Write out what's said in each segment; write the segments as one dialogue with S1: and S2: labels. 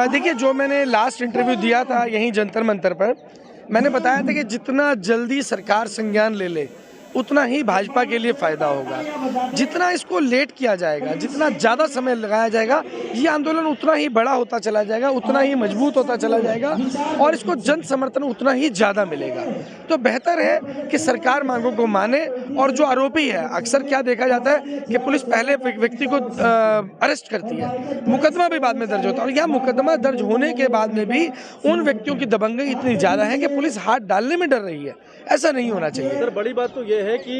S1: देखिए, जो मैंने लास्ट इंटरव्यू दिया था यहीं जंतर मंतर पर, मैंने बताया था कि जितना जल्दी सरकार संज्ञान ले ले उतना ही भाजपा के लिए फ़ायदा होगा। जितना इसको लेट किया जाएगा, जितना ज़्यादा समय लगाया जाएगा, ये आंदोलन उतना ही बड़ा होता चला जाएगा, उतना ही मजबूत होता चला जाएगा और इसको जन समर्थन उतना ही ज़्यादा मिलेगा। तो बेहतर है कि सरकार मांगों को माने। और जो आरोपी है, अक्सर क्या देखा जाता है कि पुलिस पहले व्यक्ति को अरेस्ट करती है, मुकदमा भी बाद में दर्ज होता है, और यह मुकदमा दर्ज होने के बाद में भी उन व्यक्तियों की दबंगई इतनी ज़्यादा है कि पुलिस हाथ डालने में डर रही है। ऐसा नहीं होना चाहिए।
S2: सर, बड़ी बात तो ये है कि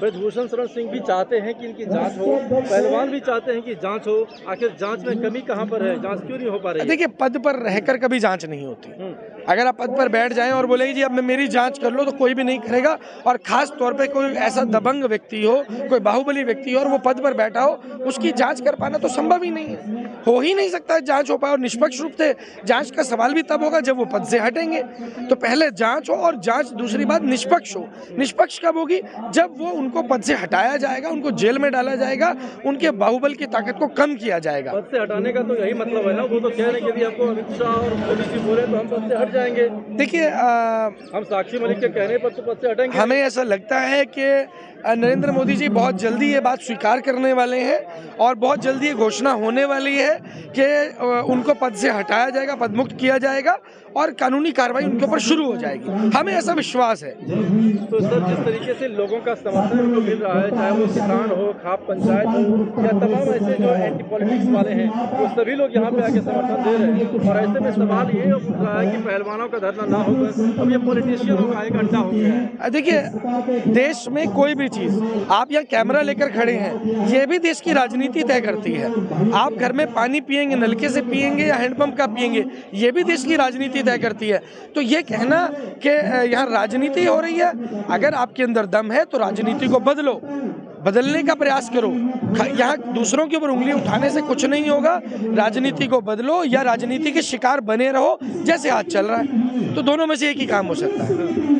S2: ब्रजभूषण शरण सिंह भी चाहते हैं कि इनकी जांच हो, पहलवान भी चाहते हैं कि जांच हो। आखिर जांच में कमी कहां पर है? जांच क्यों नहीं हो पा रही है?
S1: देखिए, पद पर रहकर कभी जांच नहीं होती। अगर आप पद पर बैठ जाएं और बोलेंगे जी अब मैं मेरी जांच कर लो, तो कोई भी नहीं करेगा। और खास तौर पे कोई ऐसा दबंग व्यक्ति हो, कोई बाहुबली व्यक्ति हो और वो पद पर बैठा हो, उसकी जांच कर पाना तो संभव ही नहीं है, हो ही नहीं सकता है जांच हो पाए। और निष्पक्ष रूप से जांच का सवाल भी तब होगा जब वो पद से हटेंगे। तो पहले जांच हो, और जांच दूसरी बात निष्पक्ष हो। निष्पक्ष कब होगी? जब वो उनको पद से हटाया जाएगा, उनको जेल में डाला जाएगा, उनके बाहुबल की ताकत को कम किया जाएगा।
S2: पद से हटाने का तो यही मतलब है ना। वो तो कह रहे हैं कि यदि आपको अमित शाह और मोदी जी बोले तो हम पद से हट जाएंगे।
S1: देखिए,
S2: हम साक्षी मलिक के कहने पर तो पद से हटेंगे।
S1: हमें ऐसा लगता है कि नरेंद्र मोदी जी बहुत जल्दी ये बात स्वीकार करने वाले हैं और बहुत जल्दी ये घोषणा होने वाली है कि उनको पद से हटाया जाएगा, पदमुक्त किया जाएगा और कानूनी कार्रवाई उनके ऊपर शुरू हो जाएगी। हमें ऐसा विश्वास है।
S2: तो सर, जिस तरीके से लोगों का समर्थन उनको मिल रहा है, चाहे वो किसान हो, खाप पंचायत हो, या तमाम ऐसे जो एंटी पॉलिटिक्स वाले हैं, वो सभी लोग यहाँ पे आके समर्थन दे रहे हैं। और ऐसे में सवाल ये उठ रहा है कि पहलवानों का धरना ना होकर अब ये पॉलिटिशियनों का एक अड्डा हो गया है।
S1: देखिए, देश में कोई भी चीज़, आप यहाँ कैमरा लेकर खड़े हैं, ये भी देश की राजनीति तय करती है। आप घर में पानी पिएंगे, नलके से पिएंगे या हैंडपंप का पिएंगे, ये भी देश की राजनीति तय करती है। तो ये कहना कि यहाँ राजनीति हो रही है, अगर आपके अंदर दम है तो राजनीति को बदलो, बदलने का प्रयास करो। यहाँ दूसरों के ऊपर उंगली उठाने से कुछ नहीं होगा। राजनीति को बदलो या राजनीति के शिकार बने रहो, जैसे आज चल रहा है। तो दोनों में से एक ही काम हो सकता है।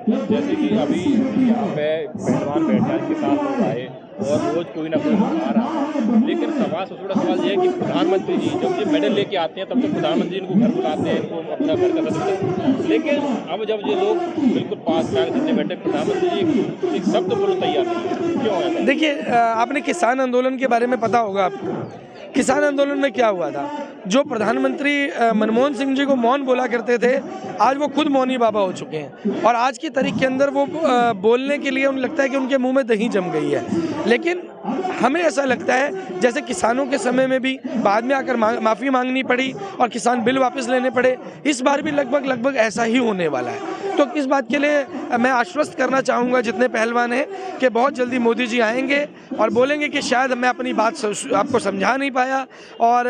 S3: जैसे कि अभी यहाँ पे पहलवान बैठ जाए, किसान लोग आए और रोज कोई ना कोई आ रहा है, लेकिन सबसे बड़ा सवाल ये है कि प्रधानमंत्री जी जब ये मेडल लेके आते हैं तब तो प्रधानमंत्री इनको घर बुलाते हैं, इनको अपना घर का सदस्य। लेकिन अब जब ये लोग बिल्कुल पास में जितने बैठे, प्रधानमंत्री जी एक शब्द बोलने तैयार नहीं है, क्यों है?
S1: देखिए, आपने किसान आंदोलन के बारे में पता होगा आपको। किसान आंदोलन में क्या हुआ था? जो प्रधानमंत्री मनमोहन सिंह जी को मौन बोला करते थे, आज वो खुद मौनी बाबा हो चुके हैं। और आज की तारीख के अंदर वो बोलने के लिए उन्हें लगता है कि उनके मुंह में दही जम गई है। लेकिन हमें ऐसा लगता है जैसे किसानों के समय में भी बाद में आकर माफ़ी मांगनी पड़ी और किसान बिल वापस लेने पड़े, इस बार भी लगभग ऐसा ही होने वाला है। तो इस बात के लिए मैं आश्वस्त करना चाहूँगा जितने पहलवान हैं कि बहुत जल्दी मोदी जी आएंगे और बोलेंगे कि शायद मैं अपनी बात आपको समझा नहीं पाया, और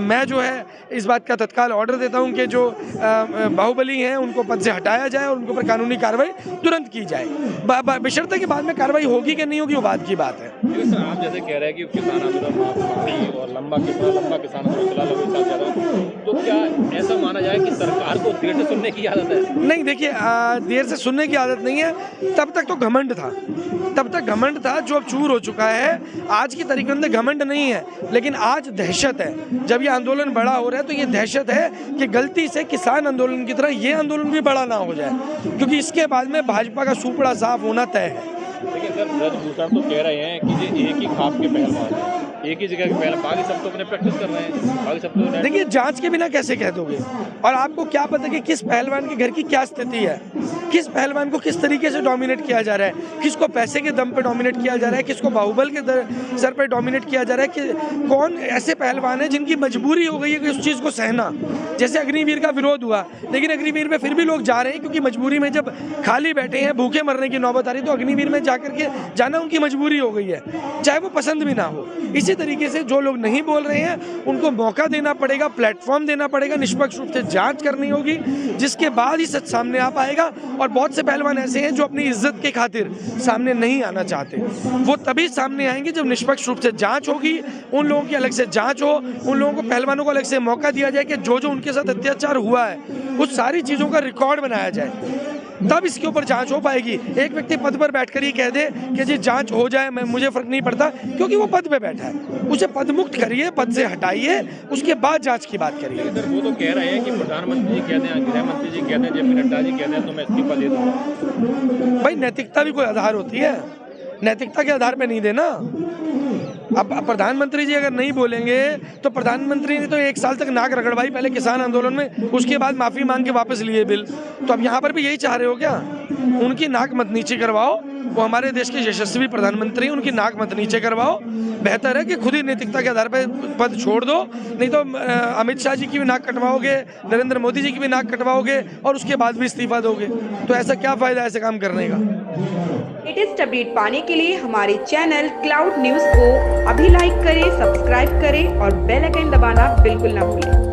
S1: मैं जो है इस बात का तत्काल ऑर्डर देता हूं कि जो बाहुबली हैं उनको पद से हटाया जाए और उनके ऊपर कानूनी कार्रवाई तुरंत की जाए। बशर्ते कि बाद में कार्रवाई होगी कि नहीं होगी वो बात की बात है।
S3: सर, आप जैसे कह रहे हैं कि किसान आंदोलन और लंबा किसान आंदोलन चला लंबे साल ज़्यादा, तो क्या ऐसा माना जाए कि सरकार को देर से सुनने की आदत है?
S1: नहीं, देखिए, देर से सुनने की आदत नहीं है। तब तक तो घमंड था, जो अब चूर हो चुका है। आज की तारीख में घमंड नहीं है, लेकिन आज दहशत है। जब ये आंदोलन बड़ा हो रहा है तो ये दहशत है कि गलती से किसान आंदोलन की तरह ये आंदोलन भी बड़ा ना हो जाए, क्योंकि इसके बाद में भाजपा का सुपड़ा साफ होना तय है।
S3: देखिए सर, ब्रजभूषण तो कह रहे हैं कि ये एक ही खाप के पहलवान हैं, एक ही जगह के पहलवान, बाकी सब तो अपने प्रैक्टिस कर रहे हैं, बाकी सब तो।
S1: देखिए, जांच के बिना कैसे कह दोगे? और आपको क्या पता कि किस पहलवान के घर की क्या स्थिति है, किस पहलवान को किस तरीके से डोमिनेट किया जा रहा है, किसको पैसे के दम पे डोमिनेट किया जा रहा है, किसको बाहुबल के सर पे डोमिनेट किया जा रहा है, कि कौन ऐसे पहलवान है जिनकी मजबूरी हो गई है कि उस चीज़ को सहना। जैसे अग्निवीर का विरोध हुआ, लेकिन अग्निवीर में फिर भी लोग जा रहे हैं, क्योंकि मजबूरी में जब खाली बैठे हैं, भूखे मरने की नौबत आ रही, तो अग्निवीर में जाकर के जाना उनकी मजबूरी हो गई है, चाहे वो पसंद भी ना हो। इसी तरीके से जो लोग नहीं बोल रहे हैं उनको मौका देना पड़ेगा, प्लेटफॉर्म देना पड़ेगा, निष्पक्ष रूप से जांच करनी होगी, जिसके बाद ही सच सामने आ पाएगा। और बहुत से पहलवान ऐसे हैं जो अपनी इज्जत के खातिर सामने नहीं आना चाहते, वो तभी सामने आएंगे जब निष्पक्ष रूप से जांच होगी, उन लोगों की अलग से जांच हो, उन लोगों को, पहलवानों को अलग से मौका दिया जाए कि जो जो उनके साथ अत्याचार हुआ है उस सारी चीज़ों का रिकॉर्ड बनाया जाए। तब इसके ऊपर जांच हो पाएगी। एक व्यक्ति पद पर बैठकर ही कह दे कि जी जांच हो जाए, मुझे फर्क नहीं पड़ता, क्योंकि वो पद पे बैठा है। उसे पद मुक्त करिए, पद से हटाइए, उसके बाद जांच की बात करिए।
S3: सर वो तो कह रहे हैं कि प्रधानमंत्री जी कहते हैं, गृह मंत्री जी कहते हैं, जब नड्डा जी कहते हैं तो मैं इस्तीफा दे दूंगा।
S1: भाई नैतिकता भी कोई आधार होती है, नैतिकता के आधार पे नहीं देना। अब प्रधानमंत्री जी अगर नहीं बोलेंगे तो प्रधानमंत्री ने तो 1 साल तक नाक रगड़वाई पहले किसान आंदोलन में, उसके बाद माफ़ी मांग के वापस लिए बिल। तो अब यहाँ पर भी यही चाह रहे हो क्या? उनकी नाक मत नीचे करवाओ, वो हमारे देश के यशस्वी प्रधानमंत्री, उनकी नाक मत नीचे करवाओ। बेहतर है कि खुद ही नैतिकता के आधार पर पद छोड़ दो, नहीं तो अमित शाह जी की भी नाक कटवाओगे, नरेंद्र मोदी जी की भी नाक कटवाओगे और उसके बाद भी इस्तीफा दोगे। तो ऐसा क्या फ़ायदा ऐसे काम करने का?
S4: लेटेस्ट अपडेट पाने के लिए हमारे चैनल क्लाउड न्यूज़ को अभी लाइक करें, सब्सक्राइब करें और बेल आइकन दबाना बिल्कुल ना भूलें।